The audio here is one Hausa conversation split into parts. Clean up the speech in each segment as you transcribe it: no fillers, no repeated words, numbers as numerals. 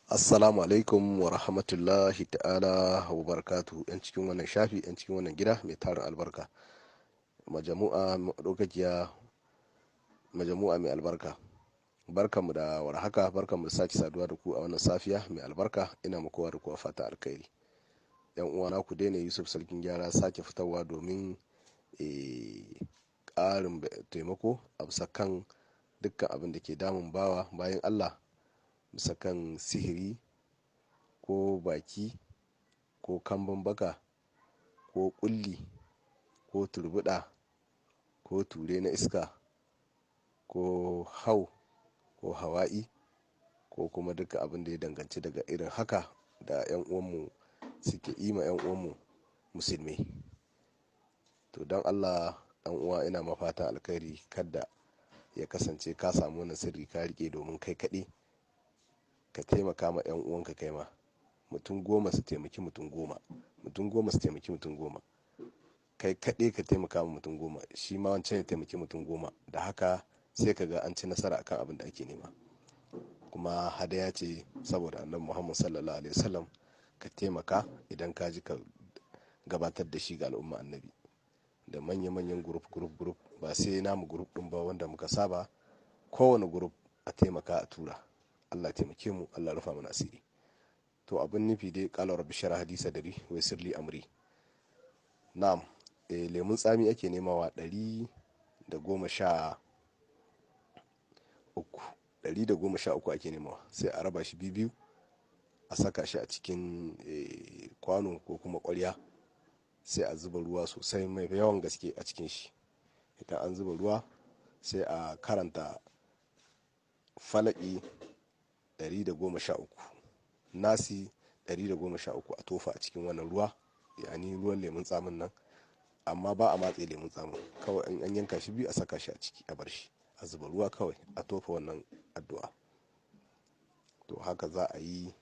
Assalamu alaikum wa rahmatullahi ta'ala wa barakatu yan cikin wannan shafi yan cikin wannan gida mai tarin albarka majamu'a madaukakiya majamu'a mai albarka. Barkanmu da warhaka, barkanmu da sake saduwa da ku a wannan safiya mai albarka. Ina muku wa da kuwa fata alkhairi. Yan uwana ku daina Yusuf Sarkin Gyara sake fitowa domin ƙarin taimako a bisa kan dukkan abin da ke damun bayan Allah, bisa kan sihiri ko baki ko kambun baka ko kulli ko turbuda ko ture na iska ko hau ko hawa'i ko kuma duka abin da ya danganci daga irin haka da 'yan uwanmu suke ima 'yan uwanmu musulmi. To don Allah dan uwa, ina mafata alkhairi kada ya kasance ka samu wani sirri ka rike domin kai kaɗai ka taimaka ma 'yan uwanka. Kai ma mutum goma su taimaki mutum goma, mutum goma su taimaki mutum goma, kai kaɗai ka taimaka ma mutum goma, shi ma wancan ya taimaki mutum goma. Da haka sai ka ga an ci nasara akan abin da ake nema. Kuma hadaya ce saboda annabi Muhammad sallallahu alaihi wasallam, ka taimaka idan ka ji ka gabatar da shi ga al'umma annabi da manya-manyan gurup ba sai namu gurup din ba wanda muka saba, kowane gurup a taimaka a tura. Allah taimake mu, Allah rufa mana asiri. To abin nufi dai qala rabbi shrah li sadri wa yassir li amri. Na'am, lemun tsami ake nemawa 113 ake nemawa, sai a raba shi biyu a saka shi a cikin kwano ko kuma ƙwarya, sai a zuba ruwa sosai mai yawan gaske a cikin shi. Idan an zuba ruwa sai a karanta falaki 113, nasi 113 a tofa a cikin wannan ruwa, yani ruwan lemun tsamin nan. Amma ba a matse lemun tsamin, kawai in an yanka shi biyu a saka shi a ciki a bar shi, a zuba ruwa kawai a tofa wannan addu'a. To haka za a yi.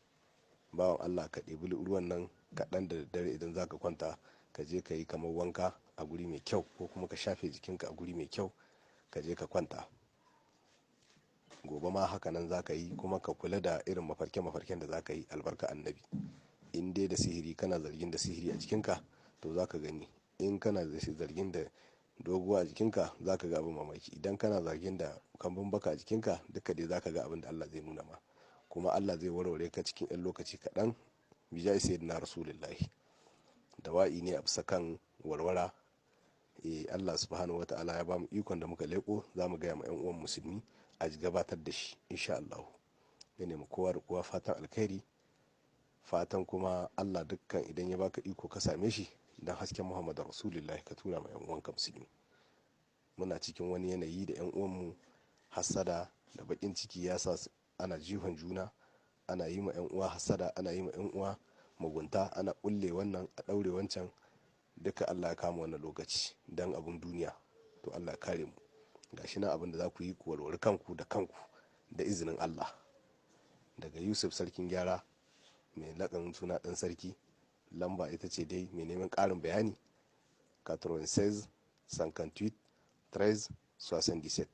Bawan Allah, ka ɗebi ruwan nan kaɗan da daddare idan za ka kwanta, ka je ka yi kamar wanka a guri mai kyau, ko kuma ka shafe jikinka a guri mai kyau, ka je ka kwanta. Gobe ma haka nan za ka yi, kuma ka kula da irin mafarke-mafarken da za ka yi, albarka annabi. In dai da sihiri, kana zargin da sihiri a jikinka, to za ka gani. In kana zargin da doguwa a jikinka, za ka ga abin mamaki. Idan kana zargin da kambun baka a jikinka, duka dai za ka ga abin da Allah zai nuna ma, kuma Allah zai warware ka cikin 'yan lokaci kaɗan. Bijai sayyidina rasulullahi. Dawa'i ne a bisa kan warwara. Allah subhanahu wa ta'ala ya ba mu ikon da muka leko, za mu gaya ma 'yan uwan musulmi a gabatar da shi insha Allah. Ya nemi kowa da kowa fatan alkhairi, fatan kuma Allah dukkan idan ya baka iko ka same shi, dan hasken Muhammadu rasulullahi ka tura ma 'yan uwanka musulmi. Muna cikin wani yanayi da 'yan uwanmu hassada da bakin ciki ya sa ana jihon juna, ana yi ma 'yan uwa hassada, ana yi ma 'yan uwa mugunta, ana kulle wannan a daure wancan. Duka Allah ya kama wannan lokaci dan abun duniya. To Allah ya kare mu. Gashi nan abin da za ku yi, ku warware kanku da izinin Allah. Daga Yusuf Sarkin Gyara, mai laƙanin suna ɗan sarki. Lamba ita ce dai mai neman ƙarin bayani 96 58 13 77,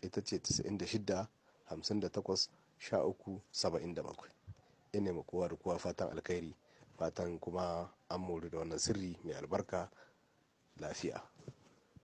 ita ce 96 58 13 77. Ina ma kowa da kowa fatan alkhairi, fatan kuma an mori da wannan sirri mai albarka lafiya.